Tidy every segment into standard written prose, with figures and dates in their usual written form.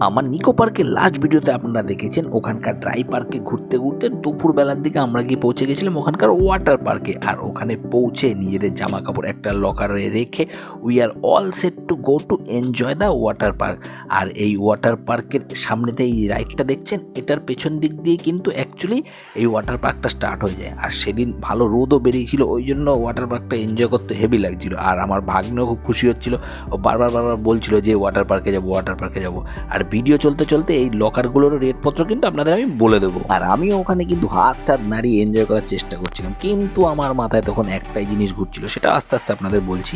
আমার নিকো পার্কের লাস্ট ভিডিওতে আপনারা দেখেছেন ওখানকার ড্রাই পার্কে ঘুরতে ঘুরতে দুপুরবেলার দিকে আমরা গিয়ে পৌঁছে গেছিলাম ওখানকার ওয়াটার পার্কে। আর ওখানে পৌঁছে নিজেদের জামা কাপড় একটা লকারে রেখে we are all set to go to enjoy the water park. আর এই ওয়াটার পার্কের সামনেতে এই রাইডটা দেখছেন, এটার পেছন দিক দিয়ে কিন্তু অ্যাকচুয়ালি এই ওয়াটার পার্কটা স্টার্ট হয়ে যায়। আর সেদিন ভালো রোদও বেরিয়েছিল, ওই জন্য ওয়াটার পার্কটা এনজয় করতে হেভি লাগছিল। আর আমার ভাগ্নেও খুব খুশি হচ্ছিল, ও বারবার বলছিল যে ওয়াটার পার্কে যাবো, ওয়াটার পার্কে যাবো। আর ভিডিও চলতে চলতে এই লকারগুলোর রেটপত্র কিন্তু আপনাদের আমি বলে দেবো। আর আমিও ওখানে কিন্তু হাত টাত নাড়িয়ে এনজয় করার চেষ্টা করছিলাম, কিন্তু আমার মাথায় তখন একটাই জিনিস ঘুরছিল, সেটা আস্তে আস্তে আপনাদের বলছি।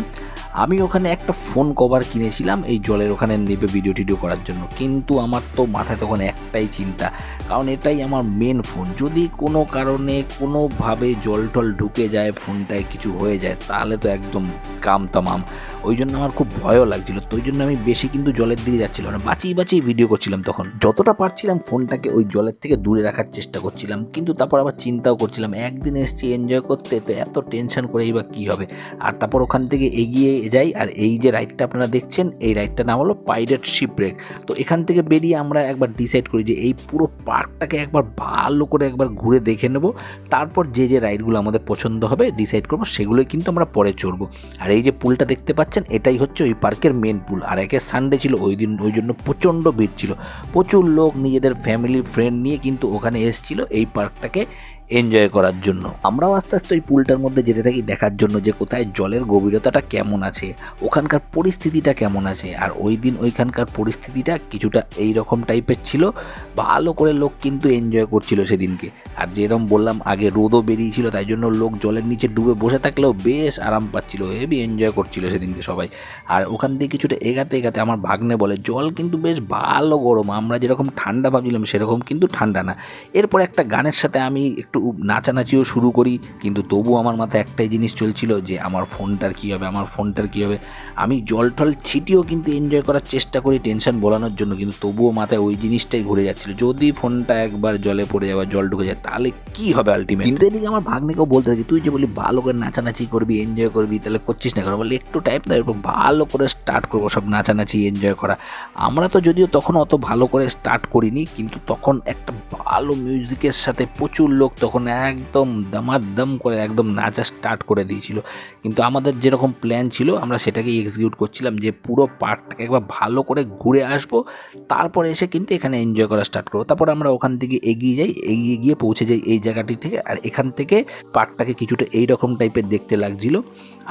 আমি ওখানে একটা ফোন কভার কিনেছিলাম এই জলের ওখানে নেবে ভিডিও টিডিও করার জন্য, কিন্তু আমার তো মাথায় তখন একটাই চিন্তা, কারণ এটাই আমার মেন ফোন। যদি কোনো কারণে কোনোভাবে জল টল ঢুকে যায়, ফোনটায় কিছু হয়ে যায়, তাহলে তো একদম কাম তামাম। ওই জন্য আমার খুব ভয়ও লাগছিল, তো ওই জন্য আমি বেশি কিন্তু জলের দিকে যাচ্ছিলাম না, বাঁচিয়ে ভিডিও করছিলাম। তখন যতটা পারছিলাম ফোনটাকে ওই জলের থেকে দূরে রাখার চেষ্টা করছিলাম, কিন্তু তারপর আবার চিন্তাও করছিলাম একদিন এসছি এনজয় করতে, তো এত টেনশন করেই বা কী হবে। আর তারপর ওখান থেকে এগিয়ে যাই, আর এই যে রাইডটা আপনারা দেখছেন এই রাইডটার নাম হলো পাইরেট শিপব্রেক। তো এখান থেকে বেরিয়ে আমরা একবার ডিসাইড করি যে এই পুরো পার্কটাকে একবার ভালো করে একবার ঘুরে দেখে নেব, তারপর যে রাইডগুলো আমাদের পছন্দ হবে ডিসাইড করবো, সেগুলোই কিন্তু আমরা পরে চড়বো। আর এই যে পুলটা দেখতে পাচ্ছেন এটাই হচ্ছে ওই পার্কের মেন পুল। আর একে সানডে ছিল ওই দিন, ওই জন্য প্রচণ্ড ভিড় ছিল, প্রচুর লোক নিজেদের ফ্যামিলি ফ্রেন্ড নিয়ে কিন্তু ওখানে এসেছিল এই পার্কটাকে এনজয় করার জন্য। আমরাও আস্তে আস্তে ওই পুলটার মধ্যে যেতে থাকি দেখার জন্য যে কোথায় জলের গভীরতাটা কেমন আছে, ওখানকার পরিস্থিতিটা কেমন আছে। আর ওই দিন ওইখানকার পরিস্থিতিটা কিছুটা এই রকম টাইপের ছিল, ভালো করে লোক কিন্তু এনজয় করছিল সেদিনকে। আর যেরকম বললাম আগে রোদও বেরিয়েছিল, তাই জন্য লোক জলের নিচে ডুবে বসে থাকলেও বেশ আরাম পাচ্ছিল, হেভি এনজয় করছিল সেদিনকে সবাই। আর ওখান থেকে কিছুটা এগাতে এগাতে আমার ভাগ্নে বলে জল কিন্তু বেশ ভালো গরম, আমরা যেরকম ঠান্ডা ভাবছিলাম সেরকম কিন্তু ঠান্ডা না। এরপর একটা গানের সাথে আমি একটু নাচানাচিও শুরু করি, কিন্তু তবু আমার মাথায় একটাই জিনিস চলছিল যে আমার ফোনটার কী হবে, আমার ফোনটার কী হবে। আমি জল টল ছিটিয়েও কিন্তু এনজয় করার চেষ্টা করি টেনশন ভোলানোর জন্য, কিন্তু তবুও মাথায় ওই জিনিসটাই ঘুরে যাচ্ছিল, যদি ফোনটা একবার জলে পড়ে যাবে, জল ঢুকে যায়, তাহলে কী হবে আলটিমেট। কিন্তু এদিকে আমার ভাগ্নেকেও বলতে থাকি তুই যে বলি ভালো করে নাচানাচি করবি এনজয় করবি, তাহলে করছিস না কেন, বলি একটু টাইম দাও, এরপর ভালো করে স্টার্ট করবো সব নাচানাচি এনজয় করা। আমরা তো যদিও তখন অত ভালো করে স্টার্ট করিনি, কিন্তু তখন একটা ভালো মিউজিকের সাথে প্রচুর লোক তখন একদম দামাদাম করে একদম নাচা স্টার্ট করে দিয়েছিল। কিন্তু আমাদের যেরকম প্ল্যান ছিল আমরা সেটাকেই এক্সিকিউট করছিলাম যে পুরো পার্কটাকে একবার ভালো করে ঘুরে আসবো, তারপরে এসে কিন্তু এখানে এনজয় করা স্টার্ট করবো। তারপর আমরা ওখান থেকে এগিয়ে যাই, এগিয়ে গিয়ে পৌঁছে যাই এই জায়গাটি থেকে। আর এখান থেকে পার্কটাকে কিছুটা এইরকম টাইপের দেখতে লাগছিল।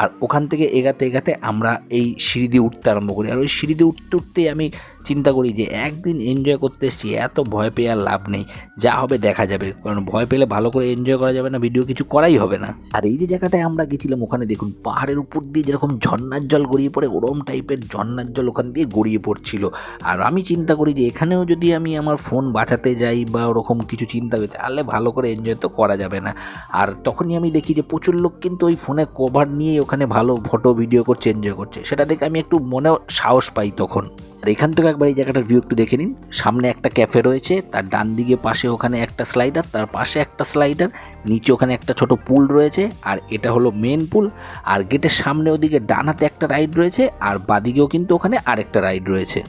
আর ওখান থেকে এগাতে এগাতে আমরা এই সিঁড়ি দিয়ে উঠতে আরম্ভ করি। আর ওই সিঁড়ি দিয়ে উঠতে উঠতেই আমি চিন্তা করি যে একদিন এনজয় করতে এসেছি, এত ভয় পেয়ে আর লাভ নেই, যা হবে দেখা যাবে, কারণ ভয় পেলে ভালো করে এনজয় করা যাবে না, ভিডিও কিছু করাই হবে না। আর এই যে জায়গাটায় আমরা গেছিলাম ওখানে দেখুন পাহাড়ের উপর দিয়ে যেরকম ঝর্ণার জল গড়িয়ে পড়ে, ওরম টাইপের ঝর্ণার জল ওখান দিয়ে গড়িয়ে পড়ছিল। আর আমি চিন্তা করি যে এখানেও যদি আমি আমার ফোন বাঁচাতে যাই বা ওরকম কিছু চিন্তা করি, তাহলে ভালো করে এনজয় তো করা যাবে না। আর তখনই আমি দেখি যে প্রচুর লোক কিন্তু ওই ফোনে কভার নিয়ে ওখানে ভালো ফটো ভিডিও করছে, এনজয় করছে, সেটা দেখে আমি একটু মনেও সাহস পাই তখন। আর এখান থেকে একবার এই জায়গাটার ভিউ একটু দেখে নিন। সামনে একটা ক্যাফে রয়েছে, তার ডান দিকে পাশে ওখানে একটা স্লাইডার, তার পাশে একটা স্লাইডার, নিচে ওখানে একটা ছোট পুল রয়েছে, আর এটা হলো মেন পুল। আর গেটের সামনে ওদিকে ডান হাতে একটা রাইড রয়েছে, আর বাদিকেও কিন্তু ওখানে আরেকটা রাইড রয়েছে।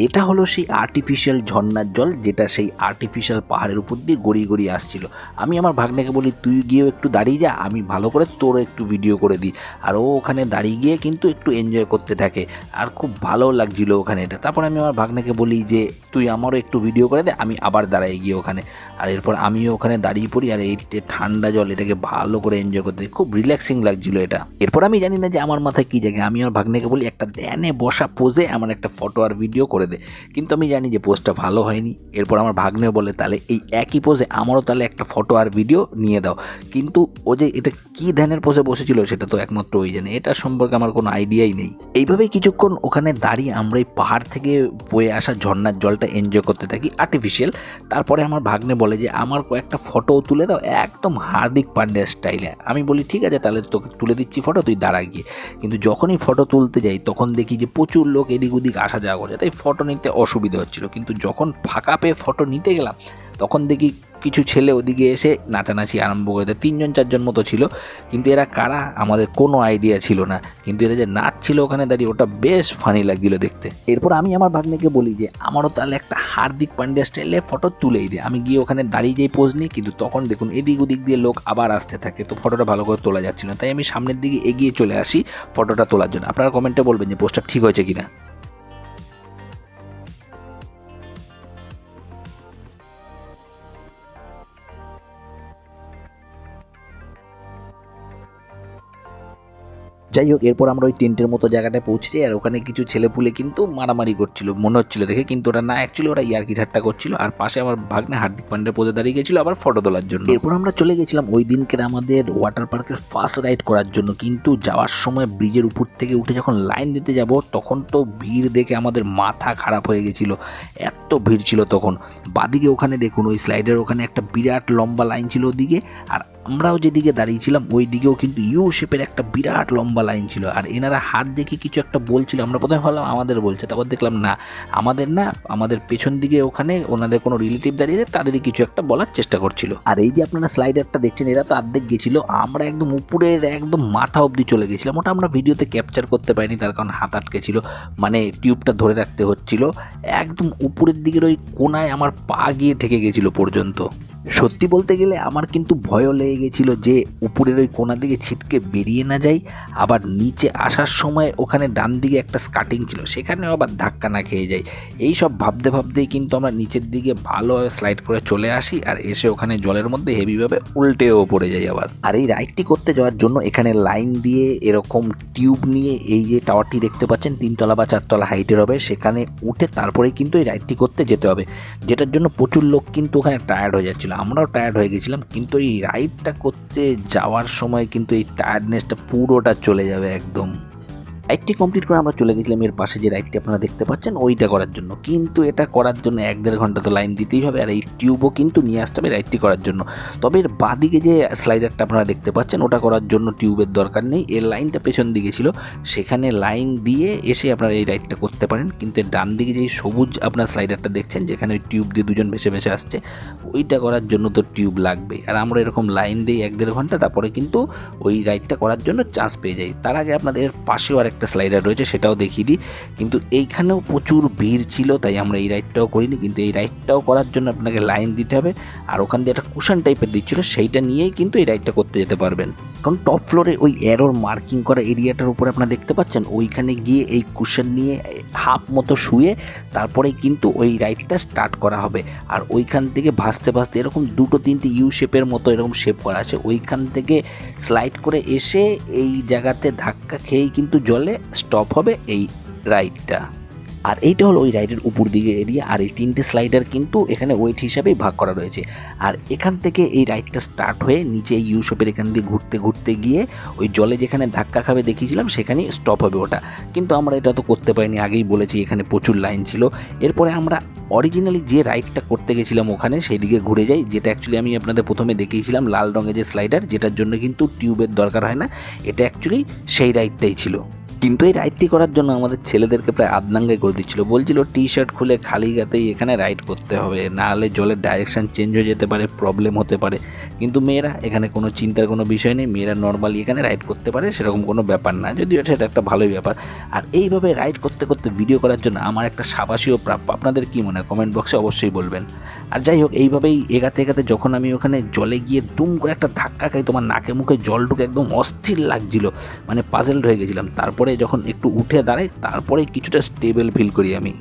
এটা হলো সেই আর্টিফিশিয়াল ঝর্ণার জল, যেটা সেই আর্টিফিশিয়াল পাহাড়ের উপর দিয়ে গড়িয়ে আসছিল। আমি আমার ভাগ্নেকে বলি তুই গিয়েও একটু দাঁড়িয়ে যা, আমি ভালো করে তোরও একটু ভিডিও করে দিই। আর ও ওখানে দাঁড়িয়ে গিয়ে কিন্তু একটু এনজয় করতে থাকে, আর খুব ভালো লাগছিল ওখানে এটা। তারপর আমি আমার ভাগ্নেকে বলি যে তুই আমারও একটু ভিডিও করে দে, আমি আবার দাঁড়াই গিয়ে ওখানে। আর এরপর আমিও ওখানে দাঁড়িয়ে পড়ি, আর এই ঠান্ডা জল এটাকে ভালো করে এনজয় করতে খুব রিল্যাক্সিং লাগছিল এটা। এরপর আমি জানি না যে আমার মাথায় কী জায়গায়, আমি আমার ভাগ্নেকে বলি একটা ধ্যানে বসা পোজে আমার একটা ফটো আর ভিডিও করে দে, কিন্তু আমি জানি যে পোজটা ভালো হয়নি। এরপর আমার ভাগ্নেও বলে তাহলে এই একই পোজে আমারও তাহলে একটা ফটো আর ভিডিও নিয়ে দাও, কিন্তু ও যে এটা কী ধ্যানের পোজে বসেছিল সেটা তো একমাত্র ওই জানে, এটা সম্পর্কে আমার কোনো আইডিয়াই নেই। এইভাবেই কিছুক্ষণ ওখানে দাঁড়িয়ে আমরা এই পাহাড় থেকে বয়ে আসা ঝর্ণার জলটা এনজয় করতে থাকি আর্টিফিশিয়াল। তারপরে আমার ভাগ্নে বলে যে আমার কয়েকটা ফটোও তুলে দাও একদম হার্দিক পান্ডিয়া স্টাইলে। আমি বলি ঠিক আছে তাহলে তোকে তুলে দিচ্ছি ফটো, তুই দাঁড়া গিয়ে। কিন্তু যখনই ফটো তুলতে যাই তখন দেখি যে প্রচুর লোক এদিক ওদিক আসা যাওয়া করছে, তাই ফটো নিতে অসুবিধা হচ্ছিল। কিন্তু যখন ফাঁকা পেয়ে ফটো নিতে গেলাম তখন দেখি কিছু ছেলে ওদিকে এসে নাচানাচি আরম্ভ করে দেয়। 3-4জন মতো ছিল, কিন্তু এরা কারা আমাদের কোনো আইডিয়া ছিল না। কিন্তু এরা যে নাচছিল ওখানে দাঁড়িয়ে, ওটা বেশ ফানি লাগছিল দেখতে। এরপর আমি আমার ভাগ্নেকে বলি যে আমারও তাহলে একটা হার্দিক পান্ডিয়া স্টাইলে ফটো তুলেই দিই। আমি গিয়ে ওখানে দাঁড়িয়ে যেই পোজ নিই, কিন্তু তখন দেখুন এদিক ওদিক দিয়ে লোক আবার আসতে থাকে, তো ফটোটা ভালো করে তোলা যাচ্ছিল না। তাই আমি সামনের দিকে এগিয়ে চলে আসি ফটোটা তোলার জন্য। আপনারা কমেন্টে বলবেন যে পোস্টটা ঠিক হয়েছে কিনা। যাই হোক, এরপর আমরা ওই টেন্টের মতো জায়গাটায় পৌঁছে যাই, আর ওখানে কিছু ছেলেপুলে কিন্তু মারামারি করছিল মনে হচ্ছিল দেখে, কিন্তু ওরা না, অ্যাকচুয়ালি ওরা ইয়ার্কি ঠাট্টা করছিল। আর পাশে আমার ভাগ্নে হার্দিক পান্ডিয়া পদে দাঁড়িয়ে গেছিল আবার ফটো তোলার জন্য। এরপর আমরা চলে গেছিলাম ওই দিনকের আমাদের ওয়াটার পার্কের ফার্স্ট রাইড করার জন্য। কিন্তু যাওয়ার সময় ব্রিজের উপর থেকে উঠে যখন লাইন দিতে যাব, তখন তো ভিড় দেখে আমাদের মাথা খারাপ হয়ে গেছিল, এত ভিড় ছিল তখন। বাদিকে ওখানে দেখুন ওই স্লাইডের ওখানে একটা বিরাট লম্বা লাইন ছিল ওদিকে, আর আমরাও যেদিকে দাঁড়িয়েছিলাম ওই দিকেও কিন্তু ইউ শেপের একটা বিরাট লম্বা লাইন ছিল। আর এনারা হাত দেখে কিছু একটা বলছিল, আমরা প্রথমে ভাবলাম আমাদের বলছে, তারপর দেখলাম না আমাদের না, আমাদের পেছন দিকে ওখানে ওনাদের কোনো রিলেটিভ দাঁড়িয়ে তাদেরই কিছু একটা বলার চেষ্টা করছিল। আর এই যে আপনারা স্লাইডারটা দেখছেন, এরা তো অর্ধেক গেছিল, আমরা একদম উপরের একদম মাথা অবধি চলে গেছিলাম। ওটা আমরা ভিডিওতে ক্যাপচার করতে পারিনি, তার কারণ হাত আটকে ছিল, মানে টিউবটা ধরে রাখতে হচ্ছিল। একদম উপরের দিকের ওই কোনায় আমার পা গিয়ে ঠেকে গেছিল পর্যন্ত। সত্যি বলতে গেলে আমার কিন্তু ভয়ও লেগে গেছিলো যে উপরের ওই কোনা দিকে ছিটকে বেরিয়ে না যাই। আবার নিচে আসার সময় ওখানে ডান দিকে একটা স্কাটিং ছিল, সেখানেও আবার ধাক্কা না খেয়ে যাই। এই সব ভাবতে ভাবতেই কিন্তু আমরা নিচের দিকে ভালোভাবে স্লাইড করে চলে আসি, আর এসে ওখানে জলের মধ্যে হেভিভাবে উল্টেও পড়ে যাই আবার। আর এই রাইডটি করতে যাওয়ার জন্য এখানে লাইন দিয়ে এরকম টিউব নিয়ে এই যে টাওয়ারটি দেখতে পাচ্ছেন 3তলা বা 4তলা হাইটের হবে, সেখানে উঠে তারপরেই কিন্তু এই রাইডটি করতে যেতে হবে, যেটার জন্য প্রচুর লোক কিন্তু ওখানে টায়ার্ড হয়ে যাচ্ছিল, আমরাও টায়ার্ড হয়ে গেছিলাম। কিন্তু এই রাইডটা করতে যাওয়ার সময় কিন্তু এই টায়ার্ডনেসটা পুরোটা চলে যাবে একদম। রাইডটি কমপ্লিট করে আমরা চলে গেছিলাম এর পাশে যে রাইডটি আপনারা দেখতে পাচ্ছেন ওইটা করার জন্য। কিন্তু এটা করার জন্য 1-1.5 ঘন্টা তো লাইন দিতেই হবে, আর এই টিউবও কিন্তু নিয়ে আসতে হবে রাইডটি করার জন্য। তবে এর বাদিকে যে স্লাইডারটা আপনারা দেখতে পাচ্ছেন ওটা করার জন্য টিউবের দরকার নেই, এর লাইনটা পেছন দিকে ছিল, সেখানে লাইন দিয়ে এসে আপনারা এই রাইডটা করতে পারেন। কিন্তু এর ডান দিকে যে সবুজ আপনার স্লাইডারটা দেখছেন, যেখানে ওই টিউব দিয়ে দুজন ভেসে ভেসে আসছে, ওইটা করার জন্য তো টিউব লাগবে। আর আমরা এরকম লাইন দিই 1-1.5 ঘন্টা, তারপরে কিন্তু ওই রাইডটা করার জন্য চান্স পেয়ে যাই। তার আগে আপনাদের এর পাশেও আর একটা স্লাইডার রয়েছে, সেটাও দেখিয়ে দিই। কিন্তু এইখানেও প্রচুর ভিড় ছিল, তাই আমরা এই রাইডটাও করিনি। কিন্তু এই রাইডটাও করার জন্য আপনাকে লাইন দিতে হবে, আর ওখান দিয়ে একটা কুশন টাইপের দিচ্ছিল, সেইটা নিয়েই কিন্তু এই রাইডটা করতে যেতে পারবেন। কারণ টপ ফ্লোরে ওই অ্যারোর মার্কিং করা এরিয়াটার উপরে আপনারা দেখতে পাচ্ছেন, ওইখানে গিয়ে এই কুশন নিয়ে হাফ মতো শুয়ে তারপরেই কিন্তু ওই রাইডটা স্টার্ট করা হবে। আর ওইখান থেকে ভাসতে ভাসতে এরকম 2-3টে ইউ শেপের মতো এরকম শেপ করা আছে, ওইখান থেকে স্লাইড করে এসে এই জায়গাতে ধাক্কা খেয়েই কিন্তু জলে স্টপ হবে এই রাইডটা। আর এইটা হলো ওই রাইডের উপর দিকে এরিয়া। আর এই 3টে স্লাইডার কিন্তু এখানে ওয়েট হিসাবেই ভাগ করা রয়েছে। আর এখান থেকে এই রাইডটা স্টার্ট হয়ে নিচে এই ইউ শেপের এখান দিয়ে ঘুরতে ঘুরতে গিয়ে ওই জলে যেখানে ধাক্কা খাবে দেখিয়েছিলাম সেখানেই স্টপ হবে ওটা। কিন্তু আমরা এটা তো করতে পারিনি, আগেই বলেছি এখানে প্রচুর লাইন ছিল। এরপরে আমরা অরিজিনালি যে রাইডটা করতে গেছিলাম ওখানে সেই দিকে ঘুরে যাই, যেটা অ্যাকচুয়ালি আমি আপনাদের প্রথমে দেখিয়েছিলাম লাল রঙের যে স্লাইডার, যেটার জন্য কিন্তু টিউবের দরকার হয় না, এটা অ্যাকচুয়ালি সেই রাইডটাই ছিল। কিন্তু এই রাইডটি করার জন্য আমাদের ছেলেদেরকে প্রায় আধনাঙ্গাই করে দিচ্ছিল, বলছিল টি শার্ট খুলে খালি গাতেই এখানে রাইড করতে হবে, না হলে জলের ডাইরেকশন চেঞ্জ হয়ে যেতে পারে, প্রবলেম হতে পারে। কিন্তু মেয়েরা এখানে কোনো চিন্তার কোনো বিষয় নেই, মেয়েরা নর্মালি এখানে রাইড করতে পারে, সেরকম কোনো ব্যাপার না, যদিও সেটা একটা ভালোই ব্যাপার। আর এইভাবে রাইড করতে করতে ভিডিও করার জন্য আমার একটা সাবাসীও প্রাপ্য। আপনাদের কী মনে হয় কমেন্ট বক্সে অবশ্যই বলবেন। আর যাই হোক, এইভাবেই এগাতে এগাতে যখন আমি ওখানে জলে গিয়ে দুম করে একটা ধাক্কা খাই, তোমার নাকে মুখে জল ঢুকে একদম অস্থির লাগছিল, মানে পাজেলড হয়ে গেছিলাম। তারপরে যখন একটু উঠে দাঁড়াই, তারপরে কিছুটা স্টেবল ফিল করি আমি।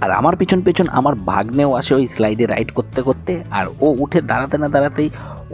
আর আমার পিছন পিছন আমার ভাগ্নেও আসে ওই স্লাইডে রাইড করতে করতে, আর ও উঠে দাঁড়াতে না দাঁড়াতেই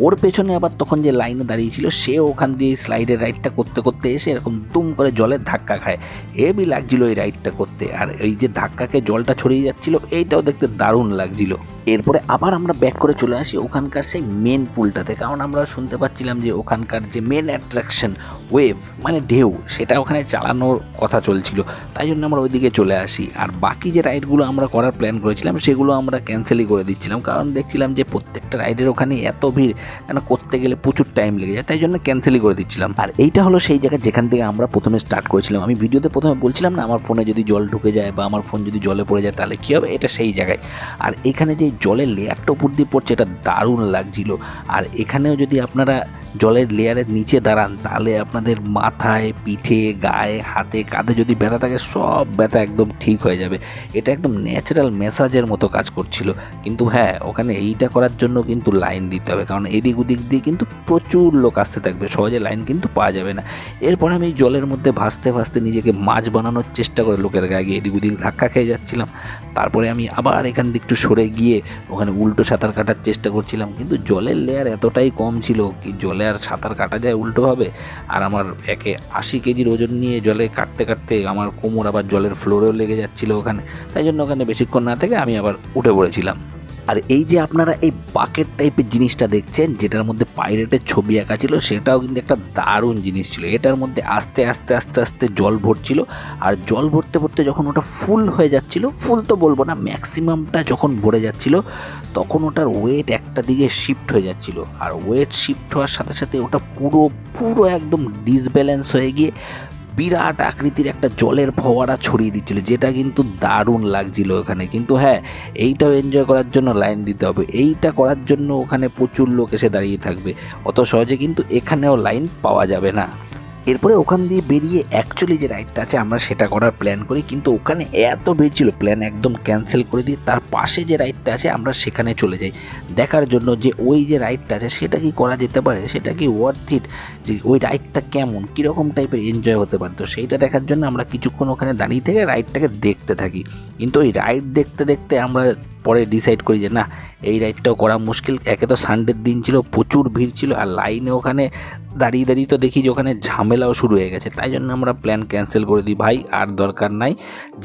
ওর পেছনে আবার তখন যে লাইনে দাঁড়িয়েছিল সেও ওখান দিয়ে স্লাইডের রাইডটা করতে করতে এসে এরকম দুম করে জলের ধাক্কা খায়। হেবি লাগছিল এই রাইডটা করতে, আর এই যে ধাক্কাকে জলটা ছড়িয়ে যাচ্ছিল এইটাও দেখতে দারুণ লাগছিল। এরপরে আবার আমরা ব্যাক করে চলে আসি ওখানকার সেই মেন পুলটাতে, কারণ আমরা শুনতে পাচ্ছিলাম যে ওখানকার যে মেন অ্যাট্রাকশন ওয়েভ মানে ঢেউ, সেটা ওখানে চালানোর কথা চলছিল, তাই জন্য আমরা ওইদিকে চলে আসি। আর বাকি যে রাইডগুলো আমরা করার প্ল্যান করেছিলাম সেগুলো আমরা ক্যান্সেলই করে দিচ্ছিলাম, কারণ দেখছিলাম যে প্রত্যেকটা রাইডের ওখানে এত ভিড়, কেন করতে গেলে প্রচুর টাইম লেগে যায়, তাই জন্য ক্যান্সেলই করে দিচ্ছিলাম। আর এইটা হলো সেই জায়গা যেখান থেকে আমরা প্রথমে স্টার্ট করেছিলাম। আমি ভিডিওতে প্রথমে বলছিলাম না, আমার ফোনে যদি জল ঢুকে যায় বা আমার ফোন যদি জলে পড়ে যায় তাহলে কী হবে, এটা সেই জায়গায়। আর এখানে যে জলের লেয়ারটা উপর দিয়ে পড়ছে এটা দারুণ লাগছিল। আর এখানেও যদি আপনারা জলের লেয়ারের নিচে দাঁড়ান তাহলে আপনাদের মাথায়, পিঠে, গায়ে, হাতে, কাঁধে যদি ব্যথা থাকে সব ব্যথা একদম ঠিক হয়ে যাবে। এটা একদম ন্যাচারাল ম্যাসাজের মতো কাজ করছিল। কিন্তু হ্যাঁ, ওখানে এইটা করার জন্য কিন্তু লাইন দিতে হবে, কারণ এদিক ওদিক দিয়ে কিন্তু প্রচুর লোক আসতে থাকবে, সহজে লাইন কিন্তু পাওয়া যাবে না। এরপর আমি জলের মধ্যে ভাসতে ভাসতে নিজেকে মাছ বানানোর চেষ্টা করে লোকের গায়ে গিয়ে এদিক ওদিক ধাক্কা খেয়ে যাচ্ছিলাম। তারপরে আমি আবার এখান থেকে একটু সরে গিয়ে ওখানে উল্টো সাঁতার কাটার চেষ্টা করছিলাম, কিন্তু জলের লেয়ার এতটাই কম ছিল কি জলে আর সাঁতার কাটা যায় উল্টোভাবে। আর আমার 80 কেজির ওজন নিয়ে জলে কাটতে কাটতে আমার কোমর আবার জলের ফ্লোরেও লেগে যাচ্ছিলো ওখানে, তাই জন্য ওখানে বেশিক্ষণ না থেকে আমি আবার উঠে পড়েছিলাম। আর এই যে আপনারা এই বাকেট টাইপের জিনিসটা দেখছেন যেটার মধ্যে পাইরেটের ছবি আঁকা ছিল, সেটাও কিন্তু একটা দারুণ জিনিস ছিল। এটার মধ্যে আস্তে আস্তে আস্তে আস্তে জল ভরছিল, আর জল ভরতে ভরতে যখন ওটা ফুল হয়ে যাচ্ছিল, ফুল তো বলবো না, ম্যাক্সিমামটা যখন ভরে যাচ্ছিল তখন ওটার ওয়েট একটা দিকে শিফট হয়ে যাচ্ছিল। আর ওয়েট শিফট হওয়ার সাথে সাথে ওটা পুরো পুরো একদম ডিসব্যালেন্স হয়ে গিয়ে বিরাট আকৃতির একটা জলের ফোয়ারা ছড়িয়ে দিচ্ছিল, যেটা কিন্তু দারুণ লাগছিল ওখানে। কিন্তু হ্যাঁ, এইটাও এনজয় করার জন্য লাইন দিতে হবে, এইটা করার জন্য ওখানে প্রচুর লোক এসে দাঁড়িয়ে থাকবে, অত সহজে কিন্তু এখানেও লাইন পাওয়া যাবে না। এরপরে ওখান দিয়ে বেরিয়ে অ্যাকচুয়ালি যে রাইডটা আছে আমরা সেটা করার প্ল্যান করি, কিন্তু ওখানে এত ভিড় ছিল প্ল্যান একদম ক্যান্সেল করে দিই। তার পাশে যে রাইডটা আছে আমরা সেখানে চলে যাই দেখার জন্য যে ওই যে রাইডটা আছে সেটা কি করা যেতে পারে, সেটা কি ওয়ার্থ ইট, যে ওই রাইডটা কেমন, কীরকম টাইপের এনজয় হতে পারতো, সেইটা দেখার জন্য আমরা কিছুক্ষণ ওখানে দাঁড়িয়ে থেকে রাইডটাকে দেখতে থাকি। কিন্তু ওই রাইড দেখতে দেখতে আমরা পরে ডিসাইড করি যে না, এই রাইডটাও করা মুশকিল। একে তো সানডের দিন ছিল, প্রচুর ভিড় ছিল, আর লাইনে ওখানে দাঁড়িয়ে দাঁড়িয়ে তো দেখি যে ওখানে ঝামেলাও শুরু হয়ে গেছে, তাই জন্য আমরা প্ল্যান ক্যান্সেল করে দিই, ভাই আর দরকার নাই।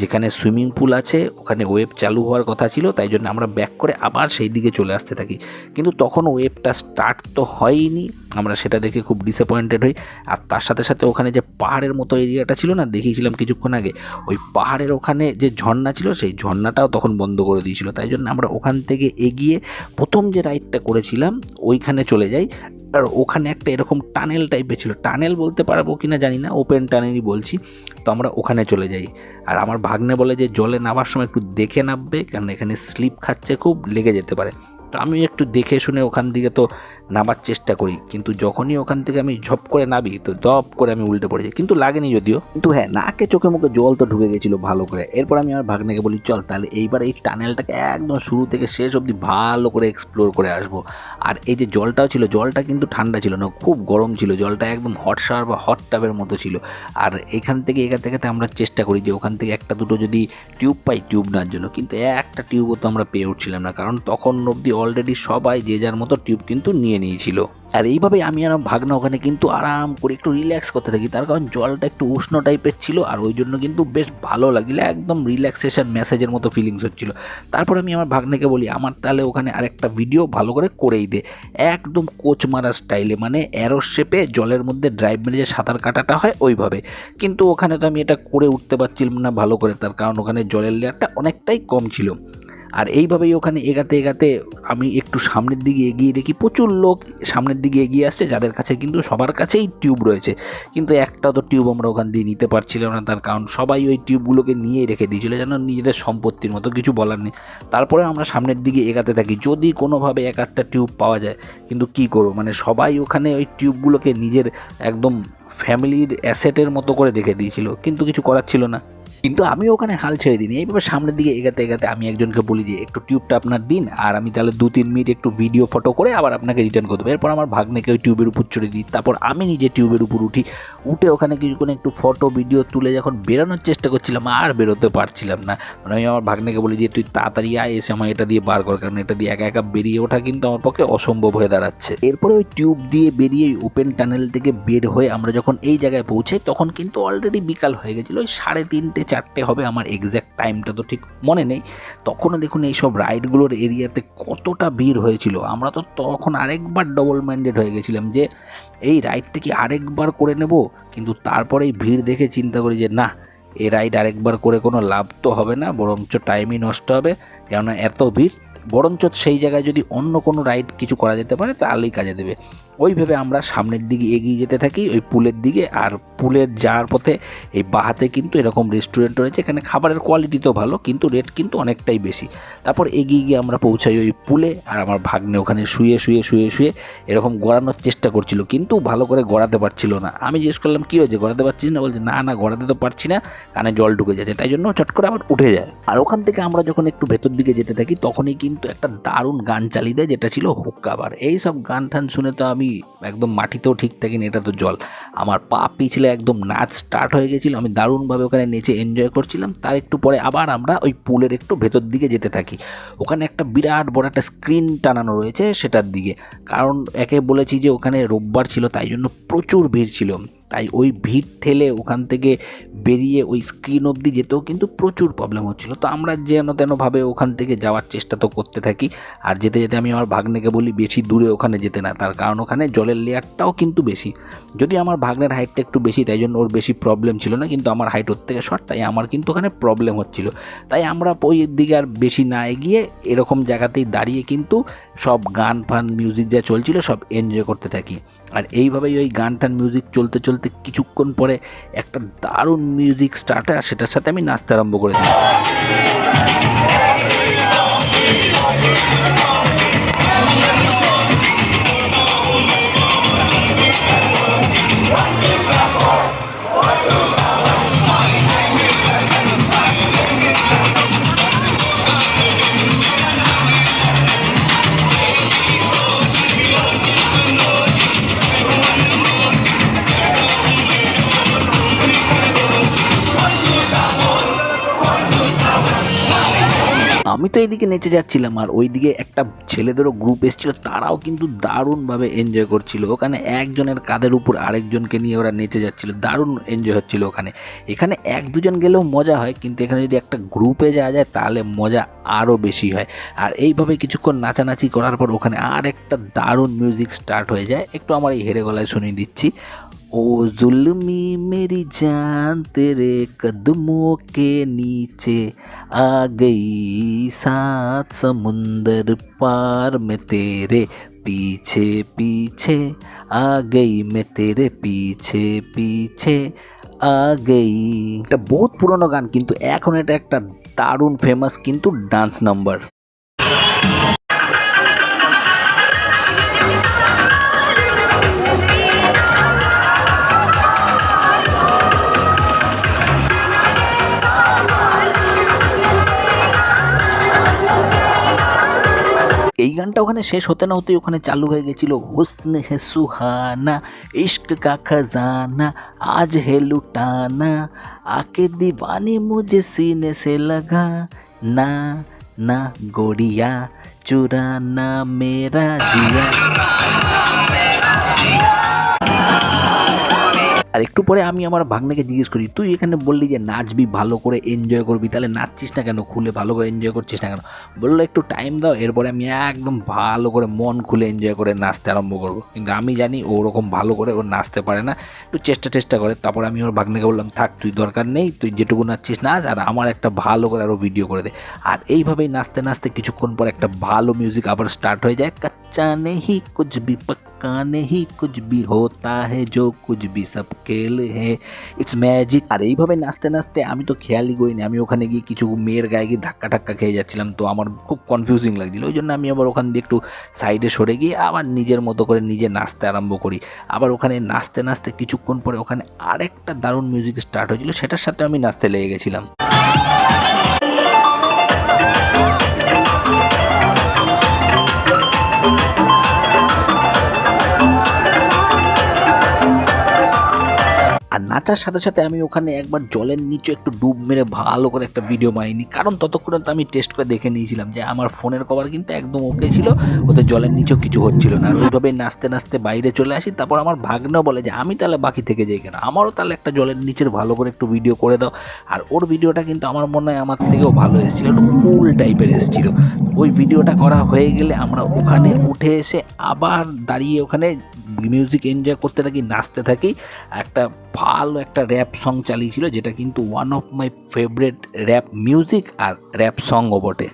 যেখানে সুইমিং পুল আছে ওখানে ওয়েভ চালু হওয়ার কথা ছিল, তাই জন্য আমরা ব্যাক করে আবার সেই দিকে চলে আসতে থাকি। কিন্তু তখন ওয়েভটা স্টার্ট তো হয়নি, আমরা সেটা দেখে খুব ডিসঅ্যাপয়েন্টেড হই। আর তার সাথে সাথে ওখানে যে পাহাড়ের মতো এরিয়াটা ছিল না, দেখিয়েছিলাম কিছুক্ষণ আগে, ওই পাহাড়ের ওখানে যে ঝর্ণা ছিল সেই ঝর্ণাটাও তখন বন্ধ করে দিয়েছিল, তাই জন্য আমরা ওখান থেকে এগিয়ে প্রথম যে রাইডটা করেছিলাম ওইখানে চলে যাই। আর ওখানে একটা এরকম টানেল টাইপের ছিল, টানেল বলতে পারবো কিনা জানি না, ওপেন টানেলই বলছি। তো আমরা ওখানে চলে যাই, আর আমার ভাগ্নে বলে যে জলে নামার সময় একটু দেখে নামবে, কারণ এখানে স্লিপ খাচ্ছে, খুব লেগে যেতে পারে। তো আমি একটু দেখে শুনে ওখান দিকে তো নামার চেষ্টা করি, কিন্তু যখনই ওখান থেকে আমি ঝপ করে নামি তো দপ করে আমি উল্টে পড়ে যাই, কিন্তু লাগেনি যদিও, কিন্তু হ্যাঁ নাকে চোখে মুখে জল তো ঢুকে গেছিলো ভালো করে। এরপর আমি আমার ভাগ্নেকে বলি চল তাহলে এইবার এই টানেলটাকে একদম শুরু থেকে শেষ অবধি ভালো করে এক্সপ্লোর করে আসবো। আর এই যে জলটাও ছিল, জলটা কিন্তু ঠান্ডা ছিল না, খুব গরম ছিল, জলটা একদম হট শাওয়ার বা হট টাবের মতো ছিল। আর এখান থেকে আমরা চেষ্টা করি যে ওখান থেকে একটা দুটো যদি টিউব পাই টিউব নেওয়ার জন্য, কিন্তু একটা টিউবও তো আমরা পেয়ে উঠছিলাম না, কারণ তখন অবধি অলরেডি সবাই যে যার মতো টিউব কিন্তু নিয়ে নিয়েছিল। আর এইভাবে আমি আর ভাগনা ওখানে কিন্তু আরাম করে একটু রিল্যাক্স করতে থাকি, তার কারণ জলটা একটু উষ্ণ টাইপের ছিল, আর ওই জন্য কিন্তু বেশ ভালো লাগছিল, একদম রিল্যাক্সেশন ম্যাসেজের মতো ফিলিংস হচ্ছিল। তারপর আমি আমার ভাগ্নাকে বলি আমার তাহলে ওখানে আরেকটা ভিডিও ভালো করে করেই দে, একদম কোচ মারা স্টাইলে, মানে অ্যারো শেপে জলের মধ্যে ড্রাইভ মেরে যে সাঁতার কাটাটা হয় ওইভাবে। কিন্তু ওখানে তো আমি এটা করে উঠতে পারছিলাম না ভালো করে, তার কারণ ওখানে জলের লেয়ারটা অনেকটাই কম ছিল। আর এইভাবেই ওখানে এগাতে এগাতে আমি একটু সামনের দিকে এগিয়ে দেখি প্রচুর লোক সামনের দিকে এগিয়ে আসছে, যাদের কাছে কিন্তু সবার কাছেই টিউব রয়েছে, কিন্তু একটা তো টিউব আমরা ওখান দিয়ে নিতে পারছিলাম না, তার কারণ সবাই ওই টিউবগুলোকে নিয়েই রেখে দিয়েছিল, যেন নিজেদের সম্পত্তির মতো, কিছু বলার নেই। তারপরে আমরা সামনের দিকে এগাতে থাকি, যদি কোনোভাবে এক একটা টিউব পাওয়া যায়, কিন্তু কী করবো, মানে সবাই ওখানে ওই টিউবগুলোকে নিজের একদম ফ্যামিলির অ্যাসেটের মতো করে রেখে দিয়েছিল, কিন্তু কিছু করার ছিল না। কিন্তু আমি ওখানে হাল ছেড়ে দিইনি, এইভাবে সামনের দিকে এগাতে এগাতে আমি একজনকে বলি যে একটু টিউবটা আপনার দিন, আর আমি তাহলে 2-3 মিনিট একটু ভিডিও ফটো করে আবার আপনাকে রিটার্ন করে দেবো। এরপর আমার ভাগ্নেকে ওই টিউবের উপর চড়ে দিই, তারপর আমি নিজে টিউবের উপর উঠে ওখানে কিছুক্ষণ একটু ফটো ভিডিও তুলে যখন বেরোনোর চেষ্টা করছিলাম আর বেরোতে পারছিলাম না, মানে আমি আমার ভাগ্নেকে বলি যে তুই তাড়াতাড়ি আয়, এসে আমার এটা দিয়ে বার কর, কারণ এটা দিয়ে একা একা বেরিয়ে ওঠা কিন্তু আমার পক্ষে অসম্ভব হয়ে দাঁড়াচ্ছে। এরপরে ওই টিউব দিয়ে বেরিয়ে ওপেন টানেল থেকে বের হয়ে আমরা যখন এই জায়গায় পৌঁছাই তখন কিন্তু অলরেডি বিকাল হয়ে গেছিলো, ওই 3:30-4টে হবে, আমার এক্স্যাক্ট টাইমটা তো ঠিক মনে নেই। তখনও দেখুন এইসব রাইডগুলোর এরিয়াতে কতটা ভিড় হয়েছিল, আমরা তো তখন আরেকবার ডবল মাইন্ডেড হয়ে গেছিলাম যে এই রাইডটা কি আরেকবার করে নেব, কিন্তু তারপরে এই ভিড় দেখে চিন্তা করি যে না, এই রাইড আরেকবার করে কোনো লাভ তো হবে না, বরঞ্চ টাইমই নষ্ট হবে, কেননা এত ভিড়, বরঞ্চ সেই জায়গায় যদি অন্য কোনো রাইড কিছু করা যেতে পারে তাহলেই কাজে দেবে। ওইভাবে আমরা সামনের দিকে এগিয়ে যেতে থাকি ওই পুলের দিকে। আর পুলের যাওয়ার পথে এই বাহাতে কিন্তু এরকম রেস্টুরেন্ট রয়েছে, এখানে খাবারের কোয়ালিটি তো ভালো কিন্তু রেট কিন্তু অনেকটাই বেশি। তারপর এগিয়ে গিয়ে আমরা পৌঁছাই ওই পুলে, আর আমার ভাগ্নে ওখানে শুয়ে শুয়ে শুয়ে শুয়ে এরকম গড়ানোর চেষ্টা করছিল কিন্তু ভালো করে গড়াতে পারছিল না। আমি জিজ্ঞেস করলাম কী হয়েছে, গড়াতে পারছিস না? বলছে না গড়াতে তো পারছি না, কানে জল ঢুকে যাচ্ছে, তাই জন্য চট করে আবার উঠে যায়। আর ওখান থেকে আমরা যখন একটু ভেতর দিকে যেতে থাকি তখনই কিন্তু একটা দারুণ গান চালিয়ে দেয়, যেটা ছিল হুক্কা বার। এই সব গান টান শুনে তো আমি একদম মাটিতেও ঠিক থাকিনি, এটা তো জল। আমার পা পিছলে একদম নাচ স্টার্ট হয়ে গেছিলো, আমি দারুণভাবে ওখানে নেচে এনজয় করছিলাম। তার একটু পরে আবার আমরা ওই পুলের একটু ভেতর দিকে যেতে থাকি। ওখানে একটা বিরাট বড় একটা স্ক্রিন টানানো রয়েছে সেটার দিকে, কারণ একে বলেছি যে ওখানে রোববার ছিল তাই জন্য প্রচুর ভিড় ছিল। তাই ওই ভিড় ঠেলে ওখান থেকে বেরিয়ে ওই স্ক্রিন অবধি যেতেও কিন্তু প্রচুর প্রবলেম হচ্ছিল। তো আমরা যেন তেনভাবে ওখান থেকে যাওয়ার চেষ্টা তো করতে থাকি। আর যেতে যেতে আমি আমার ভাগ্নেকে বলি বেশি দূরে ওখানে যেতে না, তার কারণ ওখানে জলের লেয়ারটাও কিন্তু বেশি। যদি আমার ভাগ্নের হাইটটা একটু বেশি তাই জন্য ওর বেশি প্রবলেম ছিল না, কিন্তু আমার হাইট ওর থেকে শর্ট তাই আমার কিন্তু ওখানে প্রবলেম হচ্ছিল। তাই আমরা ওই দিকে আর বেশি না এগিয়ে এরকম জায়গাতেই দাঁড়িয়ে কিন্তু সব গান ফান মিউজিক যা চলছিল সব এনজয় করতে থাকি। আর এইভাবেই ওই গান টান মিউজিক চলতে চলতে কিছুক্ষণ পরে একটা দারুণ মিউজিক স্টার্ট হয়, আর সেটার সাথে আমি নাচতে আরম্ভ করে দিই। আমি তো এইদিকে নেচে যাচ্ছিলাম আর ওইদিকে একটা ছেলেদেরও গ্রুপ এসেছিল, তারাও কিন্তু দারুণভাবে এনজয় করছিল। ওখানে একজনের কাঁধের উপর আরেকজনকে নিয়ে ওরা নেচে যাচ্ছিল, দারুণ এনজয় হচ্ছিল ওখানে। এখানে এক দুজন গেলেও মজা হয়, কিন্তু এখানে যদি একটা গ্রুপে যাওয়া যায় তাহলে মজা আরও বেশি হয়। আর এইভাবে কিছুক্ষণ নাচানাচি করার পর ওখানে আর একটা দারুণ মিউজিক স্টার্ট হয়ে যায়। একটু আমার এই হেরে গলায় শুনিয়ে দিচ্ছি। ओ जुल्मी मेरी जान तेरे कदमों के नीचे आ गई, सात समुंदर पार में तेरे पीछे पीछे आ गई, मैं तेरे पीछे पीछे आ गई। এটা বহুত পুরনো গান কিন্তু এখন এটা একটা দারুণ ফেমাস কিন্তু ডান্স নাম্বার। এই গানটা ওখানে শেষ হতে না হতেই ওখানে চালু হয়ে গেছিল হুস্ন হে সুহানা ইश्क का खजाना आज है लुटाना आके दीवानी मुझे सीने से लगा ना ना गोरिया चुराना मेरा जिया। আর একটু পরে আমি আমার ভাগ্নেকে জিজ্ঞেস করি তুই এখানে বললি যে নাচবি ভালো করে এনজয় করবি, তাহলে নাচছিস না কেন, খুলে ভালো করে এনজয় করছিস না কেন? বললো একটু টাইম দাও, এরপরে আমি একদম ভালো করে মন খুলে এনজয় করে নাচতে আরম্ভ করবো। কিন্তু আমি জানি ও ওরকম ভালো করে ও নাচতে পারে না, একটু চেষ্টা করে। তারপর আমি ওর ভাগ্নেকে বললাম থাক তুই দরকার নেই, তুই যেটুকু নাচছিস নাচ, আর আমার একটা ভালো করে আরও ভিডিও করে দে। আর এইভাবেই নাচতে নাচতে কিছুক্ষণ পর একটা ভালো মিউজিক আবার স্টার্ট হয়ে যায়। कच्चा नहीं कुछ भी पक्का नहीं कुछ भी होता है जो कुछ भी सब खेल है इट्स ম্যাজিক। আর এইভাবে নাচতে নাচতে আমি তো খেয়ালই করিনি আমি ওখানে গিয়ে কিছু মেয়ের গায়ে গিয়ে ধাক্কা ধাক্কা খেয়ে যাচ্ছিলাম, তো আমার খুব কনফিউজিং লাগছিল। ওই জন্য আমি আবার ওখান দিয়ে একটু সাইডে সরে গিয়ে আবার নিজের মতো করে নিজে নাচতে আরম্ভ করি। আবার ওখানে নাচতে নাচতে কিছুক্ষণ পরে ওখানে আরেকটা দারুণ মিউজিক স্টার্ট হয়েছিল, সেটার সাথে আমি নাচতে লেগে গেছিলাম। আর নাচার সাথে সাথে আমি ওখানে একবার জলের নিচে একটু ডুব মেরে ভালো করে একটা ভিডিও বানাইনি, কারণ ততক্ষণে তো আমি টেস্ট করে দেখে নিয়েছিলাম যে আমার ফোনের কভার কিন্তু একদম ওকে ছিল, ওতে জলের নিচেও কিছু হচ্ছিল না। আর ওইভাবে নাচতে নাচতে বাইরে চলে আসি। তারপর আমার ভাগ্নেও বলে যে আমি তাহলে বাকি থেকে যাই কেন, আমারও তাহলে একটা জলের নিচের ভালো করে একটু ভিডিও করে দাও। আর ওর ভিডিওটা কিন্তু আমার মনে হয় আমার থেকেও ভালো এসেছিলো, একটু কুল টাইপের এসেছিলো। ওই ভিডিওটা করা হয়ে গেলে আমরা ওখানে উঠে এসে আবার দাঁড়িয়ে ওখানে মিউজিক এনজয় করতে থাকি, নাচতে থাকি। একটা ভালো একটা র্যাপ সং চালিয়েছিল, যেটা কিন্তু one of my favourite rap music আর র্যাপ সংও বটে।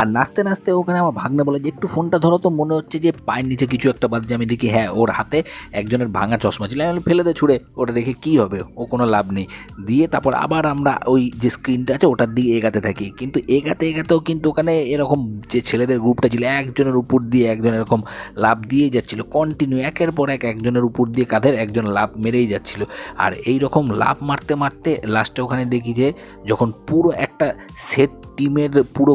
আর নাচতে নাচতে ওখানে আমার ভাগ্নে বলে যে একটু ফোনটা ধরো, তো মনে হচ্ছে যে পায়ের নিচে কিছু একটা বাজছে। আমি দেখি হ্যাঁ, ওর হাতে একজনের ভাঙা চশমা ছিল। আমি বললাম, ফেলে দে ছুঁড়ে, ওটা দেখে কী হবে, ও কোনো লাভ নেই। দিয়ে তারপর আবার আমরা ওই যে স্ক্রিনটা আছে ওটার দিকে এগাতে থাকি, কিন্তু এগাতে এগাতেও কিন্তু ওখানে এরকম যে ছেলেদের গ্রুপটা ছিল একজনের উপর দিয়ে একজন এরকম লাভ দিয়েই যাচ্ছিল কন্টিনিউ, একের পর এক একজনের উপর দিয়ে কাঁধের একজন লাভ মেরেই যাচ্ছিল। আর এই রকম লাভ মারতে মারতে লাস্টে ওখানে দেখি যে যখন পুরো একটা সেট টিমের পুরো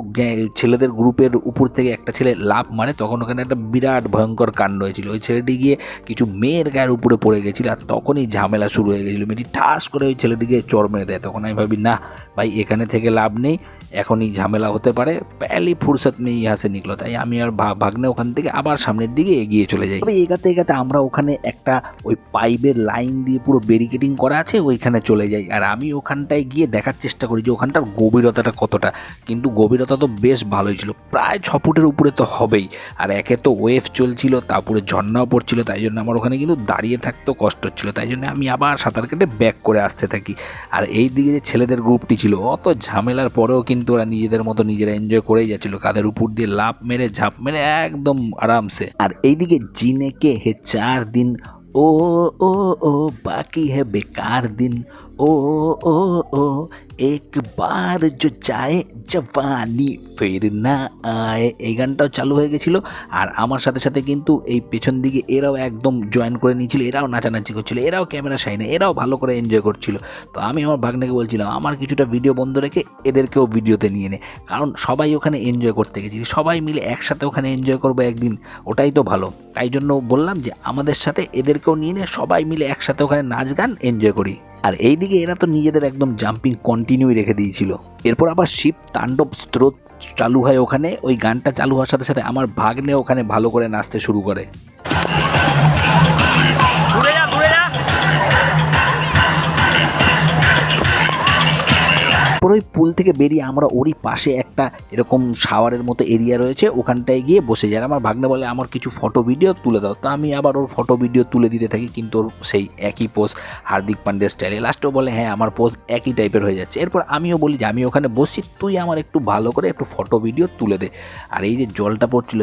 ছেলেদের গ্রুপের উপর থেকে একটা ছেলে লাফ মারে, তখন ওখানে একটা বিরাট ভয়ঙ্কর কাণ্ড হয়েছিল। ওই ছেলেটি গিয়ে কিছু মেয়ের গায়ের উপরে পড়ে গেছিল, আর তখনই ঝামেলা শুরু হয়ে গেছিলো। মেয়েটি ঠাস করে ওই ছেলেটিকে চড় মেরে দেয়। তখন আমি ভাবি না ভাই, এখানে থেকে লাভ নেই, এখনই ঝামেলা হতে পারে। পহলি ফুরসত মেয়ে ইহা সে নিকলো। তাই আমি আর ভাগ্নে ওখান থেকে আবার সামনের দিকে এগিয়ে চলে যাই। তবে এগাতে এগাতে আমরা ওখানে একটা ওই পাইপের লাইন দিয়ে পুরো ব্যারিকেডিং করা আছে, ওইখানে চলে যাই। আর আমি ওখানটায় গিয়ে দেখার চেষ্টা করি যে ওখানটার গভীরতাটা কতটা, কিন্তু গভীরতা তো বেশ ভালোই ছিল, প্রায় 6 ফুটের উপরে তো হবেই। আর একে তো ওয়েভ চলছিল, তারপরে ঝর্ণাও পড়ছিল, তাই জন্য আমার ওখানে কিন্তু দাঁড়িয়ে থাকতেও কষ্ট হচ্ছিল। তাই জন্য আমি আবার সাঁতার কেটে ব্যাক করে আসতে থাকি। আর এই দিকে যে ছেলেদের গ্রুপটি ছিল, অত ঝামেলার পরেও কিন্তু ওরা নিজেদের মতো নিজেরা এনজয় করেই যাচ্ছিল, কাদের উপর দিয়ে লাফ মেরে ঝাঁপ মেরে একদম আরামসে। আর এইদিকে জিনে কে হে 4 দিন, ও ও ও বাকি হে বেকার দিন, ও ও ও এক বার जो চায় জওয়ানি ফের না আয়, এই গানটাও চালু হয়ে গেছিলো। আর আমার সাথে সাথে কিন্তু এই পেছন দিকে এরাও একদম জয়েন করে নিয়েছিল, এরাও নাচানাচি করছিল, এরাও ক্যামেরা সাইনে, এরাও ভালো করে এনজয় করছিল। তো আমি আমার ভাগ্নেকে বলছিলাম আমার কিছুটা ভিডিও বন্ধ রেখে এদেরকেও ভিডিওতে নিয়ে নে, কারণ সবাই ওখানে এনজয় করতে গেছি, সবাই মিলে একসাথে ওখানে এনজয় করবো একদিন, ওটাই তো ভালো। তাই জন্য বললাম যে আমাদের সাথে এদেরকেও নিয়ে নে, সবাই মিলে একসাথে ওখানে নাচ গান এনজয় করি। আর এইদিকে এরা তো নিজেদের একদম জাম্পিং কন্টিনিউ রেখে দিয়েছিল। এরপর আবার শিব তাণ্ডব স্রোত চালু হয় ওখানে। ওই গানটা চালু হওয়ার সাথে সাথে আমার ভাগ্নে ওখানে ভালো করে নাচতে শুরু করে। তারপর ওই পুল থেকে বেরিয়ে আমরা ওরই পাশে একটা এরকম শাওয়ারের মতো এরিয়া রয়েছে, ওখানটায় গিয়ে বসে যায়। আমার ভাগ্নে বলে আমার কিছু ফটো ভিডিও তুলে দাও, তো আমি আবার ওর ফটো ভিডিও তুলে দিতে থাকি, কিন্তু ওর সেই একই পোজ হার্দিক পান্ডিয়া স্টাইলে। লাস্টেও বলে হ্যাঁ আমার পোজ একই টাইপের হয়ে যাচ্ছে। এরপর আমিও বলি যে আমি ওখানে বসছি, তুই আমার একটু ভালো করে একটু ফটো ভিডিও তুলে দে। আর এই যে জলটা পড়ছিল,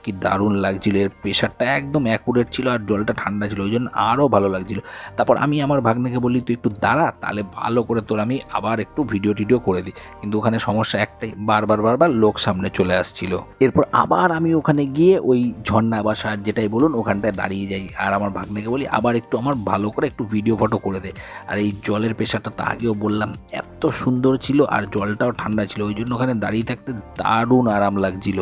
কি দারুণ লাগছিল, এর প্রেশারটা একদম অ্যাকুরেট ছিল, আর জলটা ঠান্ডা ছিল, ওই জন্য আরও ভালো লাগছিল। তারপর আমি আমার ভাগ্নেকে বলি তুই একটু দাঁড়া, তাহলে ভালো করে তোর আমি আবার একটু ভিডিও করে দিই। কিন্তু ওখানে সমস্যা একটাই, বারবার লোক সামনে চলে আসছিল। এরপর আবার আমি ওখানে গিয়ে ওই ঝর্ণা বা সার যেটাই বলুন ওখানটায় দাঁড়িয়ে যাই, আর আমার ভাগ্নেকে বলি আবার একটু আমার ভালো করে একটু ভিডিও ফটো করে দে। আর এই জলের প্রেশারটা তো আগেও বললাম এত সুন্দর ছিল, আর জলটাও ঠান্ডা ছিল, ওই জন্য ওখানে দাঁড়িয়ে থাকতে দারুণ আরাম লাগছিল।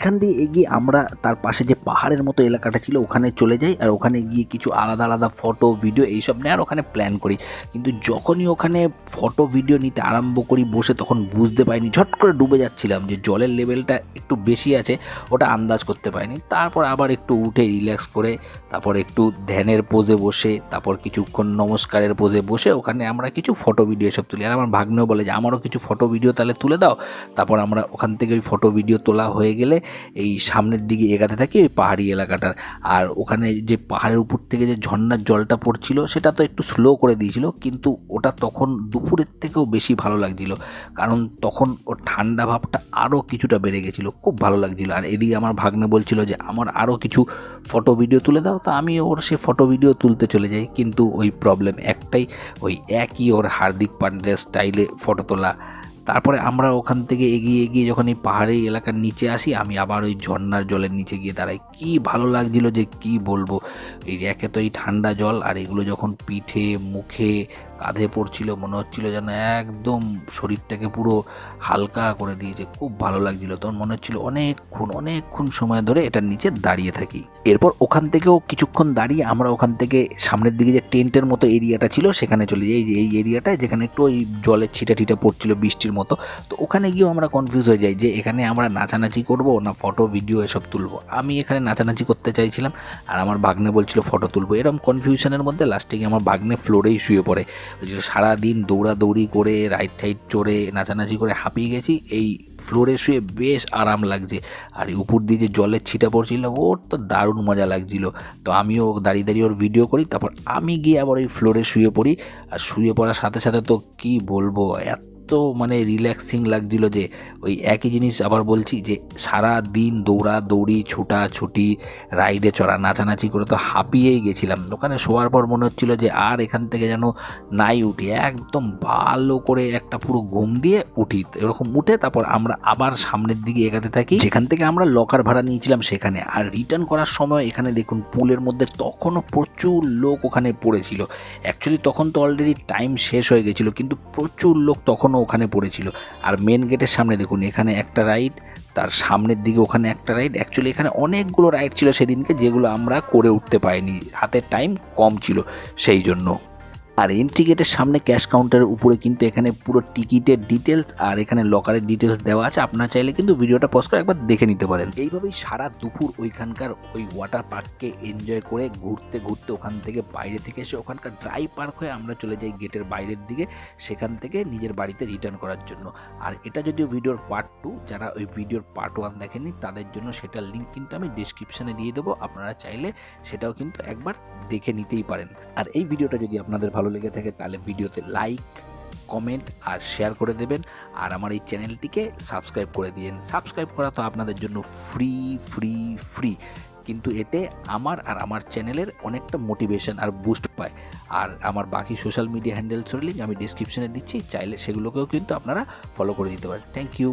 এখান দিয়ে এগিয়ে আমরা তার পাশে যে পাহাড়ের মতো এলাকাটা ছিল ওখানে চলে যাই, আর ওখানে গিয়ে কিছু আলাদা আলাদা ফটো ভিডিও এইসব নেওয়ার ওখানে প্ল্যান করি। কিন্তু যখনই ওখানে ফটো ভিডিও নিতে আরম্ভ করি বসে, তখন বুঝতে পারিনি, ঝট করে ডুবে যাচ্ছিলাম, যে জলের লেভেলটা একটু বেশি আছে ওটা আন্দাজ করতে পারিনি। তারপর আবার একটু উঠে রিল্যাক্স করে, তারপর একটু ধ্যানের পোজে বসে, তারপর কিছুক্ষণ নমস্কারের পোজে বসে ওখানে আমরা কিছু ফটো ভিডিও এসব তুলি। আর আমার ভাগ্নেও বলে যে আমারও কিছু ফটো ভিডিও তাহলে তুলে দাও। তারপর আমরা ওখান থেকে ওই ফটো ভিডিও তোলা হয়ে গেলে এই সামনের দিকে এগাতে থাকি ওই পাহাড়ি এলাকাটার। আর ওখানে যে পাহাড়ের উপর থেকে যে ঝর্ণার জলটা পড়ছিল সেটা তো একটু স্লো করে দিয়েছিল, কিন্তু ওটা তখন দুপুর দুপুরের থেকেও বেশি ভালো লাগছিল, কারণ তখন ওর ঠান্ডা ভাবটা আরও কিছুটা বেড়ে গেছিলো, খুব ভালো লাগছিল। আর এদিকে আমার ভাগ্নে বলছিল যে আমার আরও কিছু ফটো ভিডিও তুলে দাও, তো আমি ওর সে ফটো ভিডিও তুলতে চলে যাই, কিন্তু ওই প্রবলেম একটাই, ওই একই ওর হার্দিক পান্ডিয়ার স্টাইলে ফটো তোলা। তারপরে আমরা ওখান থেকে এগিয়ে এগিয়ে যখন এই পাহাড়ি এলাকার নিচে আসি, আমি আবার ওই ঝর্ণার জলের নিচে গিয়ে দাঁড়াই। কি ভালো লাগছিল যে কি বলবো। এই একে তো এই ঠান্ডা জল, আর এগুলো যখন পিঠে মুখে কাঁধে পড়ছিল, মনে হচ্ছিল যেন একদম শরীরটাকে পুরো হালকা করে দিয়েছে। খুব ভালো লাগছিল, তখন মনে হচ্ছিল অনেকক্ষণ সময় ধরে এটার নিচে দাঁড়িয়ে থাকি। এরপর ওখান থেকেও কিছুক্ষণ দাঁড়িয়ে আমরা ওখান থেকে সামনের দিকে যে টেন্টের মতো এরিয়াটা ছিল সেখানে চলে যাই। এই এরিয়াটায় যেখানে একটু ওই জলের ছিটা পড়ছিল বৃষ্টির মতো, তো ওখানে গিয়েও আমরা কনফিউজ হয়ে যাই যে এখানে আমরা নাচানাচি করব না ফটো ভিডিও এসব তুলবো। আমি এখানে নাচানাচি করতে চাইছিলাম, আর আমার ভাগ্নে বলছিল ফটো তুলবো। এরকম কনফিউশনের মধ্যে লাস্টে গিয়ে আমার ভাগ্নে ফ্লোরেই শুয়ে পড়ে। সারাদিন দৌড়াদৌড়ি করে রাইড টাইড চড়ে নাচানাচি করে হাঁপিয়ে গেছি, এই ফ্লোরে শুয়ে বেশ আরাম লাগছে। আর উপর দিয়ে যে জলের ছিটা পড়ছিল ওর তো দারুণ মজা লাগছিল। তো আমিও দাঁড়িয়ে ওর ভিডিও করি, তারপর আমি গিয়ে আবার ওই ফ্লোরে শুয়ে পড়ি। আর শুয়ে পড়ার সাথে সাথে তো কি বলবো, এত মানে রিল্যাক্সিং লাগছিল যে ওই একই জিনিস আবার বলছি যে সারা দিন দৌড়াদৌড়ি ছুটাছুটি রাইডে চড়া নাচানাচি করে তো হাঁপিয়েই গেছিলাম। ওখানে শোয়ার পর মনে হচ্ছিল যে আর এখান থেকে যেন নাই উঠি, একদম ভালো করে একটা পুরো ঘুম দিয়ে উঠি। এরকম উঠে তারপর আমরা আবার সামনের দিকে এগাতে থাকি, যেখান থেকে আমরা লকার ভাড়া নিয়েছিলাম সেখানে। আর রিটার্ন করার সময় এখানে দেখুন পুলের মধ্যে তখনও প্রচুর লোক ওখানে পড়েছিল। অ্যাকচুয়ালি তখন তো অলরেডি টাইম শেষ হয়ে গেছিলো, কিন্তু প্রচুর লোক তখনও ওখানে পড়েছিল। আর মেন গেটের সামনে দেখুন এখানে একটা রাইড, তার সামনের দিকে ওখানে একটা রাইড। অ্যাকচুয়ালি এখানে অনেকগুলো রাইড ছিল সেদিনকে, যেগুলো আমরা করে উঠতে পারিনি, হাতের টাইম কম ছিল সেই জন্য। আর এন্ট্রি গেটের সামনে ক্যাশ কাউন্টারের উপরে কিন্তু এখানে পুরো টিকিটের ডিটেলস আর এখানে লকারের ডিটেলস দেওয়া আছে। আপনারা চাইলে কিন্তু ভিডিওটা পজ করে একবার দেখে নিতে পারেন। এইভাবেই সারা দুপুর ওইখানকার ওই ওয়াটার পার্ককে এনজয় করে ঘুরতে ওখান থেকে বাইরে থেকে এসে ওখানকার ড্রাই পার্ক হয়ে আমরা চলে যাই গেটের বাইরের দিকে, সেখান থেকে নিজের বাড়িতে রিটার্ন করার জন্য। আর এটা যদিও ভিডিওর পার্ট 2, যারা ওই ভিডিওর পার্ট 1 দেখেনি তাদের জন্য সেটার লিঙ্ক কিন্তু আমি ডিসক্রিপশনে দিয়ে দেবো, আপনারা চাইলে সেটাও কিন্তু একবার দেখে নিতেই পারেন। আর এই ভিডিওটা যদি আপনাদের ভালো লেগে থাকে তাহলে ভিডিওতে লাইক, কমেন্ট আর শেয়ার করে দেবেন। আর আমার এই চ্যানেলটিকে সাবস্ক্রাইব করে দিন। সাবস্ক্রাইব করা তো আপনাদের জন্য ফ্রি, কিন্তু এতে আমার আর আমার চ্যানেলের অনেকটা মোটিভেশন আর বুস্ট পায়। আর আমার বাকি সোশ্যাল মিডিয়া হ্যান্ডেলসের লিঙ্ক আমি ডিসক্রিপশনে দিচ্ছি, চাইলে সেগুলোকেও কিন্তু আপনারা ফলো করে দিতে পারেন। Thank you.